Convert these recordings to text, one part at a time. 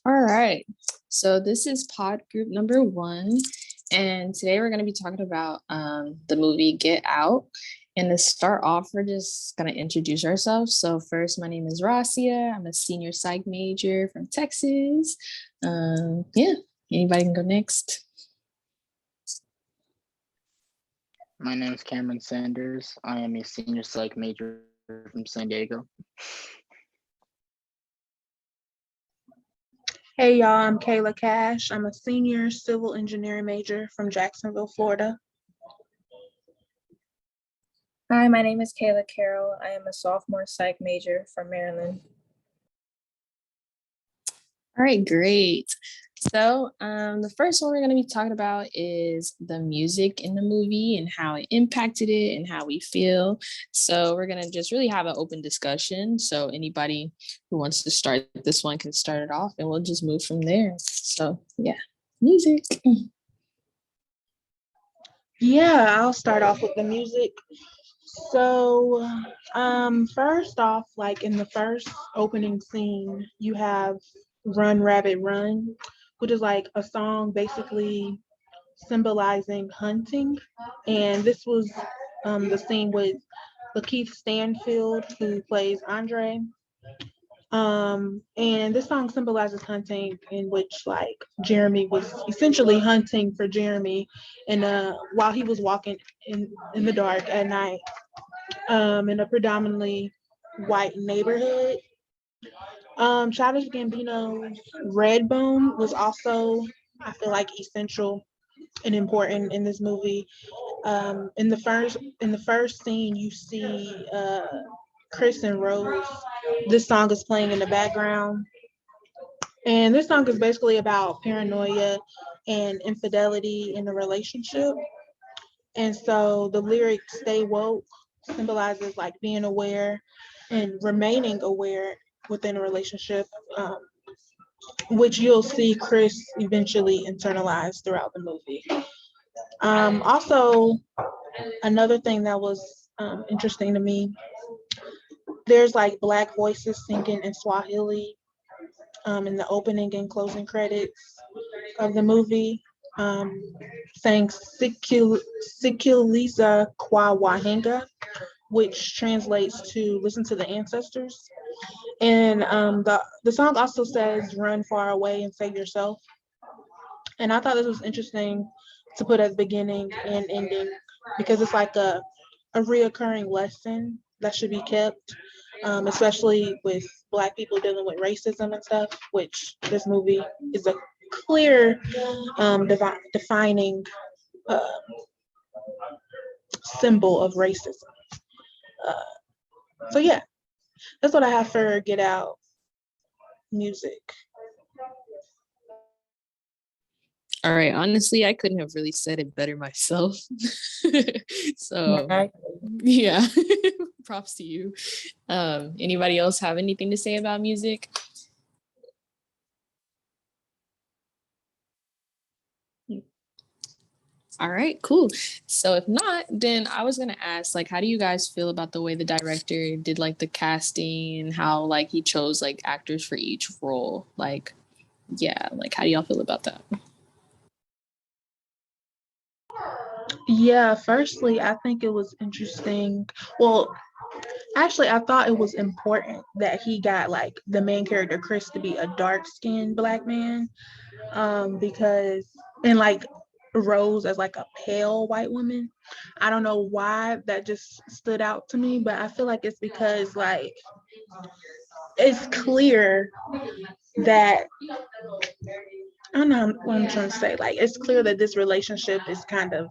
All right. So this is pod group number one. And today we're going to be talking about the movie Get Out. And to start off, we're just going to introduce ourselves. So first, my name is RaaSia. I'm a senior psych major from Texas. Yeah, anybody can go next. My name is Kameron Sanders. I am a senior psych major from San Diego. Hey y'all, I'm Kayla Cash. I'm a senior civil engineering major from Jacksonville, Florida. Hi, my name is Cayla Carroll. I am a sophomore psych major from Maryland. All right, great. So the first one we're going to be talking about is the music in the movie and how it impacted it and how we feel. So we're going to just really have an open discussion. So anybody who wants to start this one can start it off and we'll just move from there. So yeah, music. Yeah, I'll start off with the music. So first off, like in the first opening scene, you have Run Rabbit Run, which is like a song basically symbolizing hunting. And this was the scene with Lakeith Stanfield, who plays Andre. And this song symbolizes hunting, in which like Jeremy was essentially hunting for Jeremy, and while he was walking in the dark at night, in a predominantly white neighborhood. Childish Gambino's Redbone was also, I feel like, essential and important in this movie. In the first scene, you see Chris and Rose. This song is playing in the background, and this song is basically about paranoia and infidelity in a relationship. And so the lyric "Stay woke" symbolizes like being aware and remaining aware within a relationship, which you'll see Chris eventually internalize throughout the movie. Also, another thing that was interesting to me, there's like Black voices singing in Swahili in the opening and closing credits of the movie, saying Sikiliza Kwa Wahenga, which translates to "listen to the ancestors." And the song also says "run far away and save yourself." And I thought this was interesting to put at the beginning and ending, because it's like a reoccurring lesson that should be kept, especially with Black people dealing with racism and stuff, which this movie is a clear defining symbol of racism. So yeah, that's what I have for Get Out music. All right, honestly, I couldn't have really said it better myself. So yeah, props to you. Anybody else have anything to say about music? All right, cool. So if not, then I was gonna ask, like, how do you guys feel about the way the director did like the casting and how like he chose like actors for each role? Like, yeah, like how do y'all feel about that? Yeah, firstly, I think it was interesting. Well, actually, I thought it was important that he got like the main character Chris to be a dark-skinned Black man, because and like Rose as like a pale white woman. I don't know why that just stood out to me, but I feel like it's because like it's clear that I don't know what I'm trying to say. Like it's clear that this relationship is kind of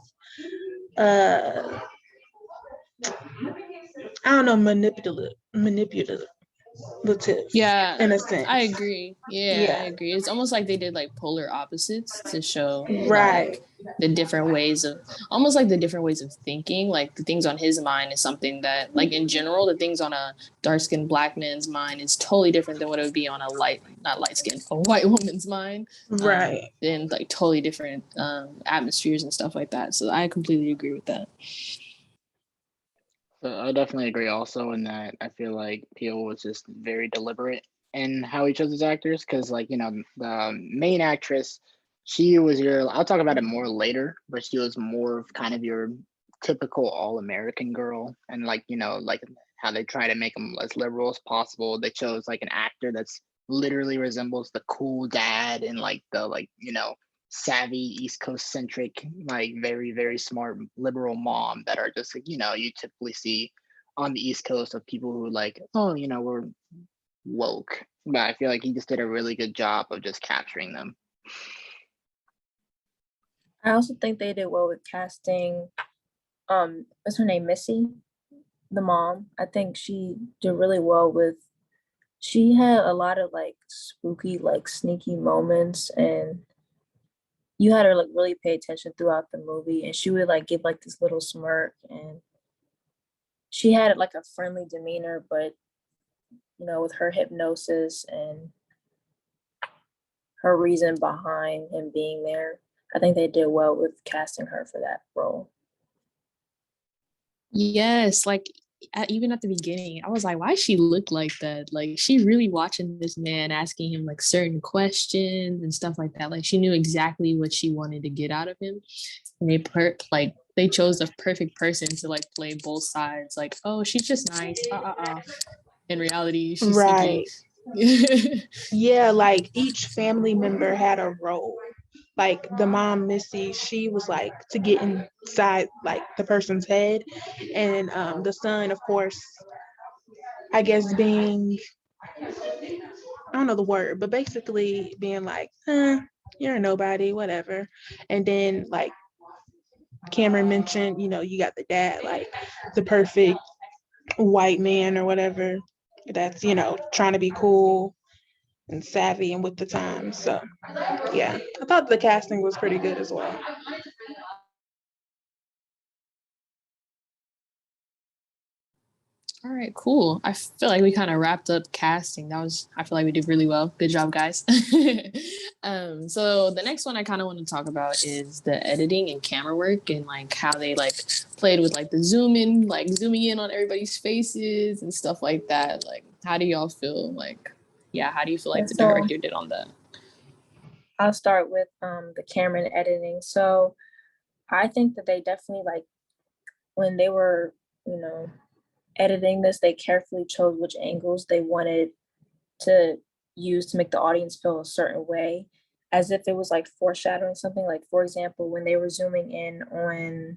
uh I don't know, manipulative Yeah, in a sense. I agree. Yeah, I Yeah. agree. It's almost like they did like polar opposites to show Right. like the different ways of almost like the different ways of thinking. Like the things on his mind is something that like in general, the things on a dark skinned Black man's mind is totally different than what it would be on a not light skinned, a white woman's mind. Right. And like totally different atmospheres and stuff like that. So I completely agree with that. So I definitely agree also in that I feel like Peel was just very deliberate and how he chose his actors, because like, you know, the main actress, she was your, I'll talk about it more later, but she was more of kind of your typical all-American girl, and like, you know, like how they try to make them as liberal as possible. They chose like an actor that's literally resembles the cool dad and like the, like, you know, savvy East Coast centric, like very, very smart liberal mom that are just like, you know, you typically see on the East Coast of people who like, oh, you know, we're woke. But I feel like he just did a really good job of just capturing them. I also think they did well with casting. What's her name? Missy, the mom. I think she did really well with. She had a lot of like spooky, like sneaky moments, and you had her like really pay attention throughout the movie. And she would like give like this little smirk, and she had like a friendly demeanor, but you know, with her hypnosis and her reason behind him being there, I think they did well with casting her for that role. Yes, like even at the beginning, I was like, why she look like that? Like she really watching this man, asking him like certain questions and stuff like that. Like she knew exactly what she wanted to get out of him. And they chose the perfect person to like play both sides. Like, oh, she's just nice. In reality, she's sneaky. Right. Yeah, like each family member had a role. Like the mom, Missy, she was like to get inside like the person's head. And the son, of course, I guess being, I don't know the word, but basically being like, you're a nobody, whatever. And then like Cameron mentioned, you know, you got the dad, like the perfect white man or whatever, that's, you know, trying to be cool and savvy and with the times. So yeah, I thought the casting was pretty good as well. All right, cool. I feel like we kind of wrapped up casting. I feel like we did really well. Good job, guys. So the next one I kind of want to talk about is the editing and camera work and like how they like played with like the zooming in on everybody's faces and stuff like that. Like, how do y'all feel? Like, yeah, how do you feel like And the so director did on that? I'll start with the camera and editing. So I think that they definitely like when they were, you know, editing this, they carefully chose which angles they wanted to use to make the audience feel a certain way, as if it was like foreshadowing something. Like, for example, when they were zooming in on,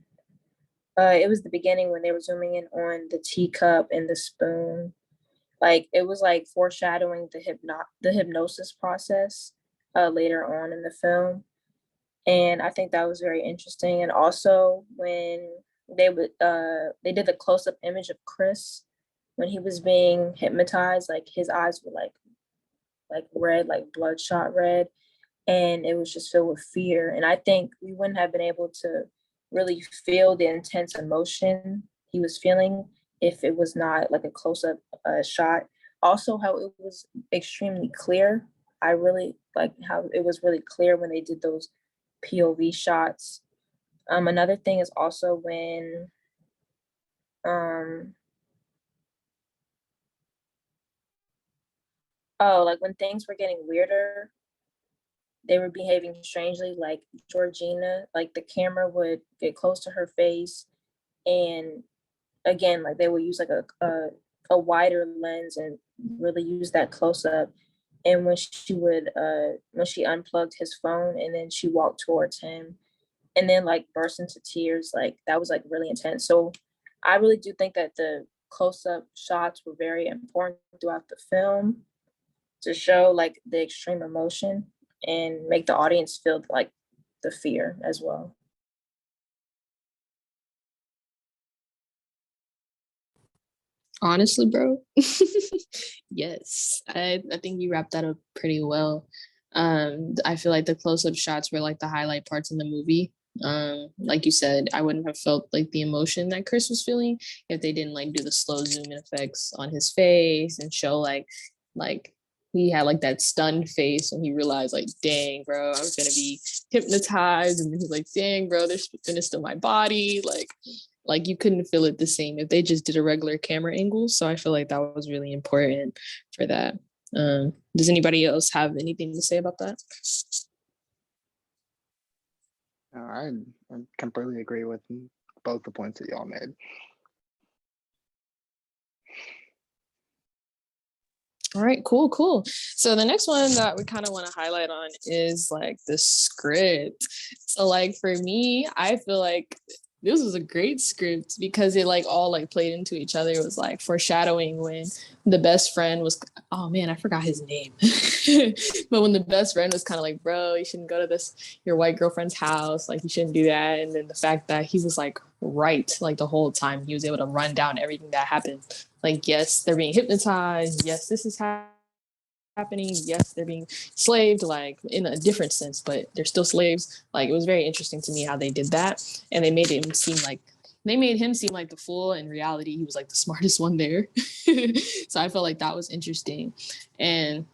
it was the beginning when they were zooming in on the teacup and the spoon. Like, it was like foreshadowing the hypnosis process later on in the film. And I think that was very interesting. And also when they did the close up image of Chris when he was being hypnotized, like his eyes were like red, like bloodshot red, and it was just filled with fear. And I think we wouldn't have been able to really feel the intense emotion he was feeling if it was not like a close up shot. Also, how it was extremely clear. I really like how it was really clear when they did those POV shots. Another thing is also when um like when things were getting weirder, they were behaving strangely, like Georgina, like the camera would get close to her face, and again, like they would use like a wider lens and really use that close up. And when she unplugged his phone and then she walked towards him and then like burst into tears, like that was like really intense. So I really do think that the close up shots were very important throughout the film to show like the extreme emotion and make the audience feel like the fear as well. Honestly, bro. Yes. I think you wrapped that up pretty well. I feel like the close-up shots were like the highlight parts in the movie. Like you said, I wouldn't have felt like the emotion that Chris was feeling if they didn't like do the slow zoom in effects on his face and show like he had like that stunned face when he realized like, dang, bro, I was gonna be hypnotized, and he's like, dang, bro, they're gonna steal my body. Like you couldn't feel it the same if they just did a regular camera angle. So I feel like that was really important for that. Does anybody else have anything to say about that? I completely agree with both the points that y'all made. All right, cool. So the next one that we kind of want to highlight on is like the script. So like for me, I feel like this was a great script because it like all like played into each other. It was like foreshadowing when the best friend was, oh man, I forgot his name. But when the best friend was kind of like, bro, you shouldn't go to your white girlfriend's house. Like you shouldn't do that. And then the fact that he was like right, like the whole time he was able to run down everything that happened. Like, yes, they're being hypnotized. Yes, this is happening. Yes, they're being slaved, like in a different sense, but they're still slaves. Like, it was very interesting to me how they did that. And they made him seem like the fool. In reality, he was like the smartest one there. So I felt like that was interesting. And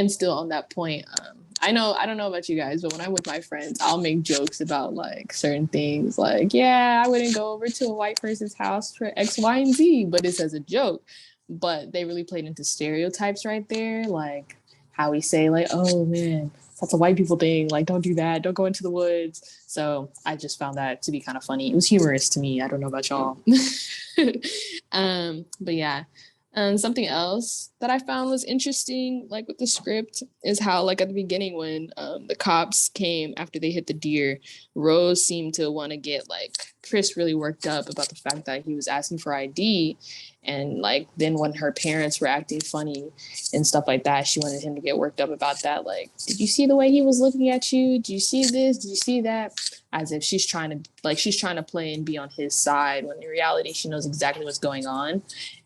still on that point, I don't know about you guys, but when I'm with my friends, I'll make jokes about like certain things. Like, yeah, I wouldn't go over to a white person's house for X, Y, and Z, but it's as a joke. But they really played into stereotypes right there, like how we say, like, oh man, that's a white people thing. Like, don't do that. Don't go into the woods. So I just found that to be kind of funny. It was humorous to me. I don't know about y'all. But yeah. Something else that I found was interesting, like with the script, is how, like at the beginning when the cops came after they hit the deer, Rose seemed to want to get like Chris really worked up about the fact that he was asking for ID, and like then when her parents were acting funny and stuff like that, she wanted him to get worked up about that. Like, did you see the way he was looking at you? Did you see this? Did you see that? As if she's trying to play and be on his side when in reality she knows exactly what's going on.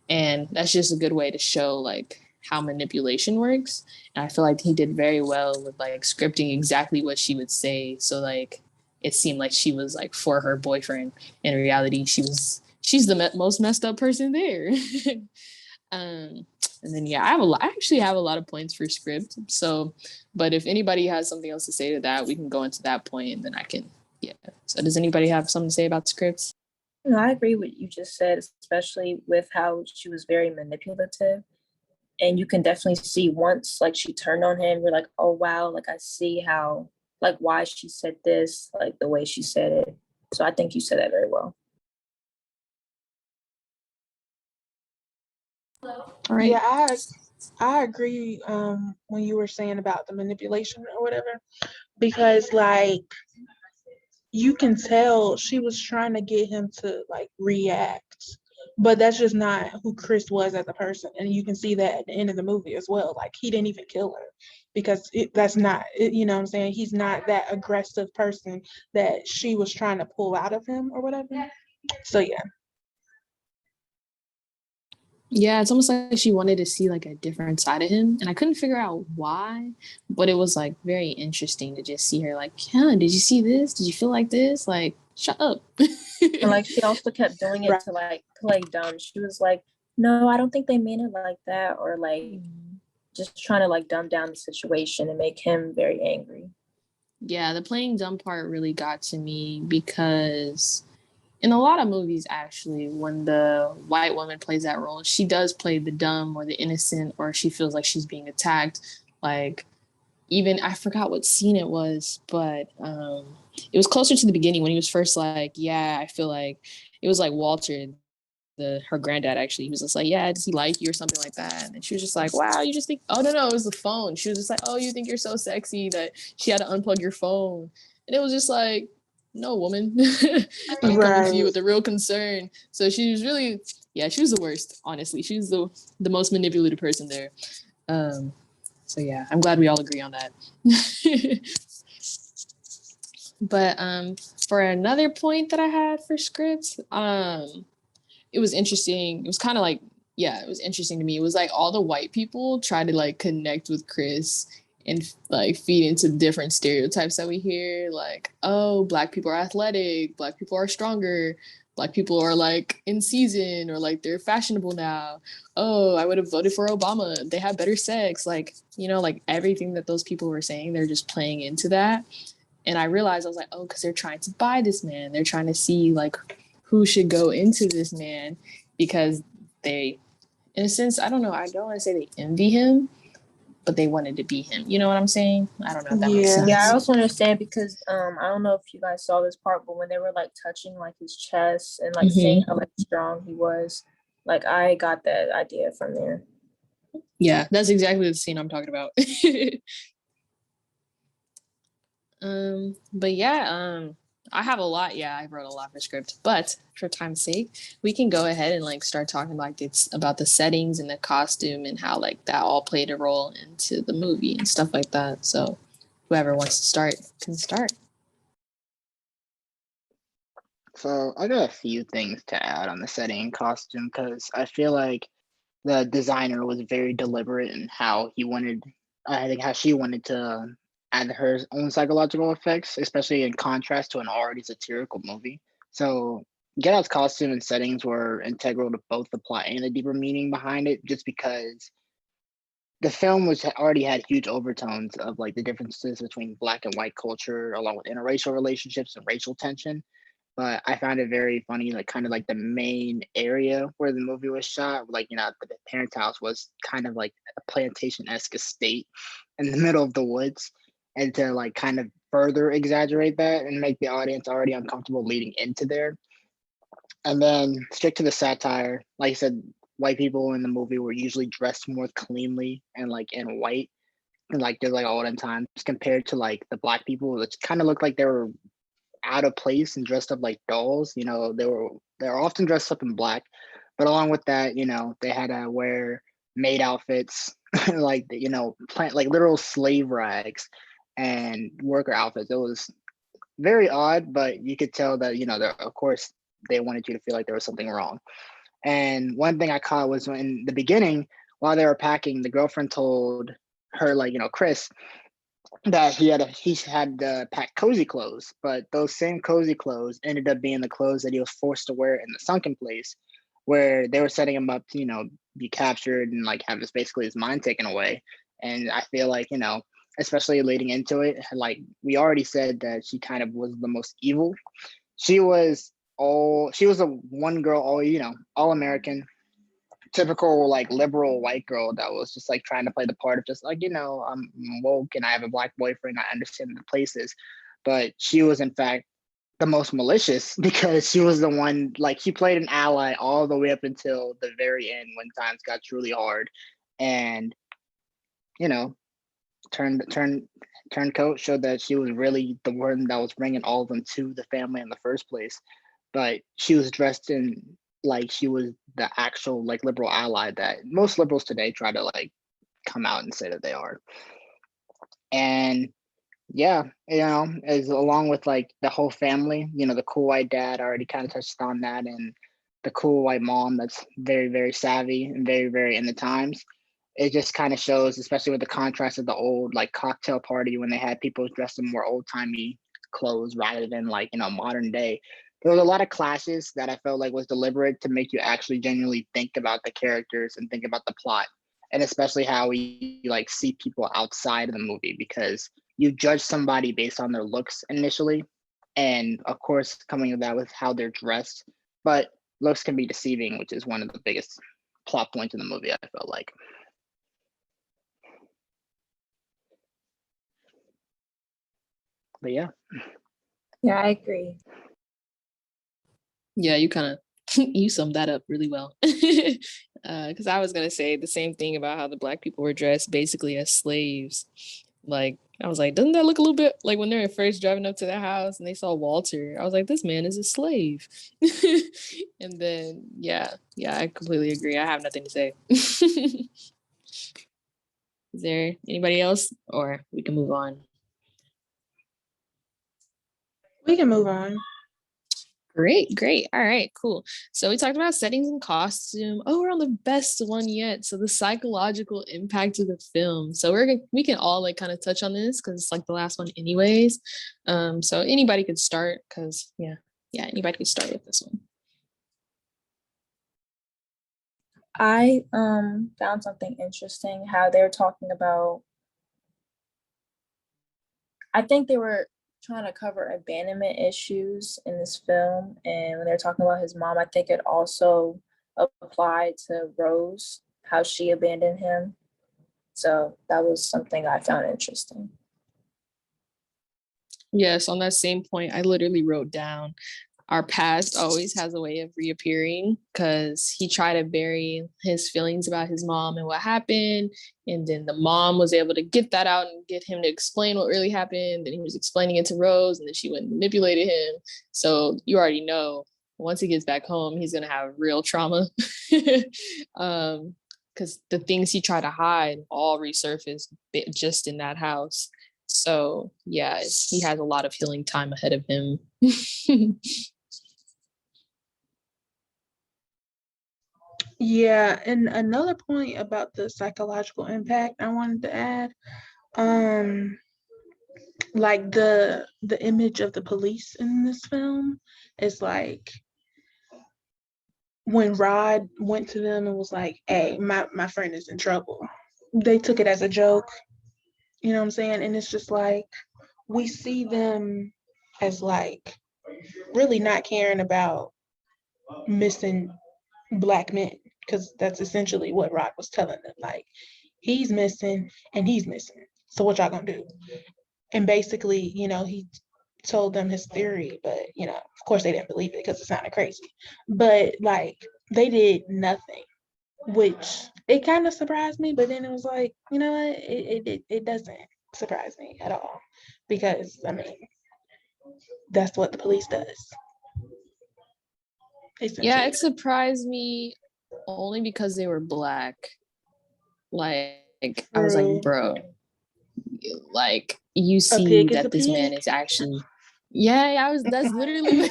And that's just a good way to show like how manipulation works. And I feel like he did very well with like scripting exactly what she would say. So like it seemed like she was like for her boyfriend. In reality, she's the most messed up person there. And then yeah, I actually have a lot of points for script. So, but if anybody has something else to say to that, we can go into that point, and then I can. Yeah. So does anybody have something to say about scripts? No, I agree with what you just said, especially with how she was very manipulative. And you can definitely see once like she turned on him, you're like, oh wow, like I see how like why she said this, like the way she said it. So I think you said that very well. All right. Yeah, I agree when you were saying about the manipulation or whatever, because like you can tell she was trying to get him to like react, but that's just not who Chris was as a person. And you can see that at the end of the movie as well. Like he didn't even kill her because that's not, you know what I'm saying? He's not that aggressive person that she was trying to pull out of him or whatever. So yeah. Yeah, it's almost like she wanted to see like a different side of him, and I couldn't figure out why, but it was like very interesting to just see her like, huh, did you see this? Did you feel like this? Like, shut up. And like she also kept doing it to like play dumb. She was like, no, I don't think they mean it like that, or like just trying to like dumb down the situation and make him very angry. Yeah, the playing dumb part really got to me because in a lot of movies, actually, when the white woman plays that role, she does play the dumb or the innocent, or she feels like she's being attacked. Like, even I forgot what scene it was, but it was closer to the beginning when he was first like, yeah, I feel like it was like Walter, her granddad actually. He was just like, yeah, does he like you or something like that? And she was just like, wow, you just think, oh no, it was the phone. She was just like, oh, you think you're so sexy that she had to unplug your phone. And it was just like, no, woman. I'm coming to you with a real concern. So she was really, yeah, she was the worst, honestly. She was the most manipulative person there. So yeah, I'm glad we all agree on that. But for another point that I had for scripts, it was interesting. It was kind of like, yeah, it was interesting to me. It was like all the white people try to like connect with Chris and like feed into different stereotypes that we hear. Like, oh, Black people are athletic, Black people are stronger, Black people are like in season, or like they're fashionable now. Oh, I would have voted for Obama. They have better sex. Like, you know, like everything that those people were saying, they're just playing into that. And I realized, I was like, oh, because they're trying to buy this man. They're trying to see like who should go into this man, because they, in a sense, I don't know, I don't want to say they envy him, but they wanted to be him. You know what I'm saying? I don't know if that makes Yeah. sense. Yeah, I also understand because I don't know if you guys saw this part, but when they were like touching like his chest and like saying how like strong he was, like I got that idea from there. Yeah, that's exactly the scene I'm talking about. But yeah, I have a lot. Yeah, I wrote a lot for script, but for time's sake, we can go ahead and like start talking like it's about the settings and the costume and how like that all played a role into the movie and stuff like that. So whoever wants to start can start. So I got a few things to add on the setting and costume because I feel like the designer was very deliberate in how he wanted, I think how she wanted to add her own psychological effects, especially in contrast to an already satirical movie. So Get Out's costume and settings were integral to both the plot and the deeper meaning behind it, just because the film was already had huge overtones of like the differences between black and white culture, along with interracial relationships and racial tension. But I found it very funny, like kind of like the main area where the movie was shot, like the parents' house was kind of like a plantation-esque estate in the middle of the woods, and to like kind of further exaggerate that and make the audience already uncomfortable leading into there. And then stick to the satire, like I said, white people in the movie were usually dressed more cleanly and like in white and like did like olden times compared to like the black people, which kind of looked like they were out of place and dressed up like dolls. They were often dressed up in black, but along with that, they had to wear maid outfits, like plant like literal slave rags and worker outfits. It was very odd, but you could tell that of course they wanted you to feel like there was something wrong. And one thing I caught was when in the beginning, while they were packing, the girlfriend told her like Chris that he had to pack cozy clothes, but those same cozy clothes ended up being the clothes that he was forced to wear in the sunken place, where they were setting him up to be captured and like have basically his mind taken away. And I feel like especially leading into it, like we already said that she kind of was the most evil. She was a one girl, all American, typical like liberal white girl that was just like trying to play the part of just like I'm woke and I have a black boyfriend, I understand the places. But she was in fact the most malicious because she was the one, like she played an ally all the way up until the very end when times got truly hard. And you know turncoat showed that she was really the one that was bringing all of them to the family in the first place. But she was dressed in like she was the actual like liberal ally that most liberals today try to like come out and say that they are. And yeah, as along with like the whole family, the cool white dad, I already kind of touched on that, and the cool white mom that's very, very savvy and very, very in the times. It just kind of shows, especially with the contrast of the old like cocktail party when they had people dressed in more old timey clothes rather than like modern day. There was a lot of clashes that I felt like was deliberate to make you actually genuinely think about the characters and think about the plot, and especially how we like see people outside of the movie, because you judge somebody based on their looks initially, and of course coming with that with how they're dressed. But looks can be deceiving, which is one of the biggest plot points in the movie, I felt like. But yeah. Yeah, I agree. Yeah, you kind of you summed that up really well. Because I was gonna say the same thing about how the black people were dressed basically as slaves. Like I was like, doesn't that look a little bit like when they're first driving up to the house and they saw Walter? I was like, this man is a slave. And then yeah, I completely agree. I have nothing to say. Is there anybody else, or we can move on? We can move on. Great. All right, cool. So we talked about settings and costume. Oh, we're on the best one yet. So the psychological impact of the film. So we can all like kind of touch on this because it's like the last one anyways. So anybody could start because anybody could start with this one. I found something interesting how they're talking about, I think they were trying to cover abandonment issues in this film, and when they're talking about his mom, I think it also applied to Rose, how she abandoned him. So that was something I found interesting. Yes, on that same point, I literally wrote down our past always has a way of reappearing because he tried to bury his feelings about his mom and what happened. And then the mom was able to get that out and get him to explain what really happened. And he was explaining it to Rose, and then she went and manipulated him. So you already know once he gets back home, he's going to have real trauma. Because the things he tried to hide all resurfaced just in that house. So yeah, he has a lot of healing time ahead of him. Yeah, and another point about the psychological impact I wanted to add, like the image of the police in this film is like when Rod went to them and was like, "Hey, my friend is in trouble." They took it as a joke, you know what I'm saying? And it's just like we see them as like really not caring about missing Black men, because that's essentially what Rod was telling them. Like, he's missing and he's missing. So what y'all gonna do? And basically, he told them his theory, but of course they didn't believe it because it sounded crazy. But like they did nothing, which it kind of surprised me. But then it was like, you know what? It doesn't surprise me at all, because I mean that's what the police does. Yeah, it surprised me only because they were Black. Like, I was like, bro, like you see that this man is actually, that's literally what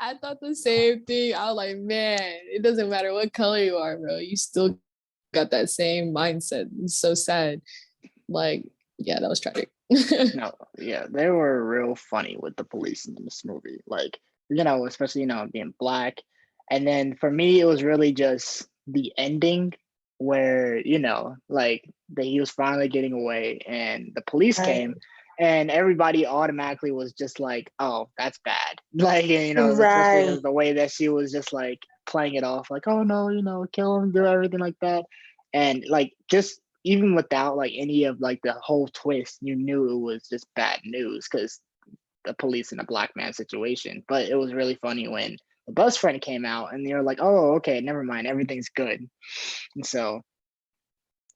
I thought the same thing. I was like, man, it doesn't matter what color you are, bro, you still got that same mindset. It's so sad. Like, yeah, that was tragic. No, yeah, they were real funny with the police in this movie. Like, especially, being Black. And then for me, it was really just the ending where, like he was finally getting away and the police came and everybody automatically was just like, oh, that's bad. Like, especially the way that she was just like playing it off like, oh no, kill him, do everything like that. And like, just even without like any of like the whole twist, you knew it was just bad news because the police in a Black man situation. But it was really funny when the best friend came out and they were like, oh, okay, never mind, everything's good. And so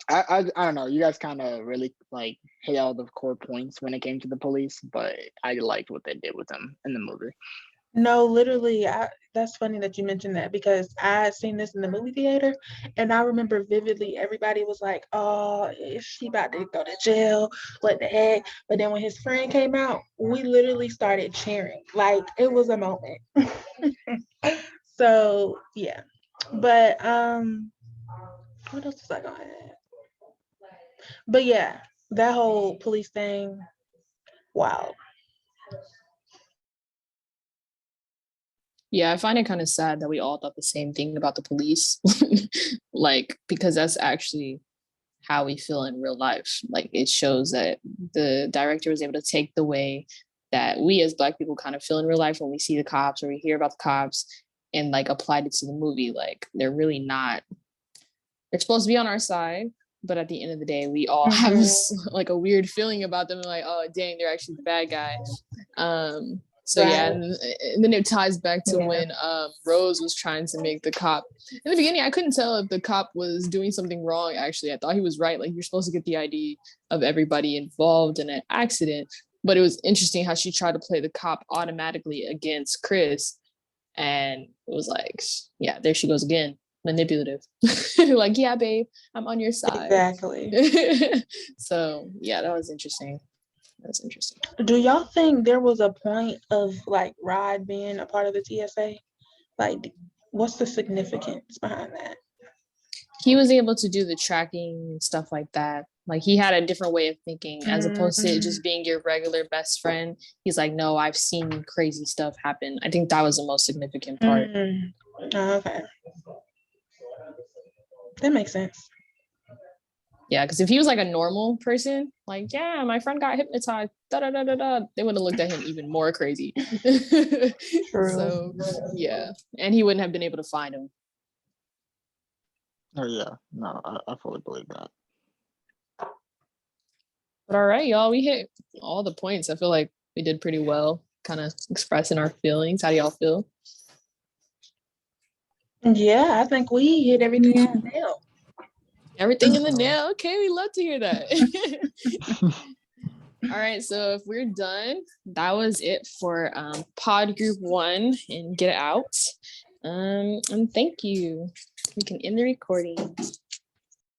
I don't know, you guys kind of really like hit all the core points when it came to the police, but I liked what they did with them in the movie. No, literally, that's funny that you mentioned that, because I had seen this in the movie theater and I remember vividly everybody was like, oh, is she about to go to jail? What the heck? But then when his friend came out, we literally started cheering. Like, it was a moment. So yeah. But what else was I gonna add? But yeah, that whole police thing, wow. Yeah, I find it kind of sad that we all thought the same thing about the police. Like, because that's actually how we feel in real life. Like, it shows that the director was able to take the way that we as Black people kind of feel in real life when we see the cops or we hear about the cops and like applied it to the movie. Like, they're really not, they're supposed to be on our side, but at the end of the day, we all have like a weird feeling about them. Like, oh, dang, they're actually the bad guy. So yeah, and then it ties back to when Rose was trying to make the cop. In the beginning, I couldn't tell if the cop was doing something wrong, actually. I thought he was right. Like, you're supposed to get the ID of everybody involved in an accident. But it was interesting how she tried to play the cop automatically against Chris. And it was like, yeah, there she goes again. Manipulative. Like, yeah, babe, I'm on your side. Exactly. So yeah, that was interesting. That's interesting. Do y'all think there was a point of like Rod being a part of the TSA? Like, what's the significance behind that? He was able to do the tracking and stuff like that. Like, he had a different way of thinking as opposed to just being your regular best friend. He's like, no, I've seen crazy stuff happen. I think that was the most significant part. Oh, okay. That makes sense. Yeah, because if he was like a normal person, like, yeah, my friend got hypnotized, they would have looked at him even more crazy. True. So yeah, and he wouldn't have been able to find him. Oh yeah, no, I fully believe that. But all right, y'all, we hit all the points. I feel like we did pretty well, kind of expressing our feelings. How do y'all feel? Yeah, I think we hit everything Yeah. on the nail. Everything in the nail. Okay, we love to hear that. All right, so if we're done, that was it for pod group 1 and Get It Out. And thank you. We can end the recording.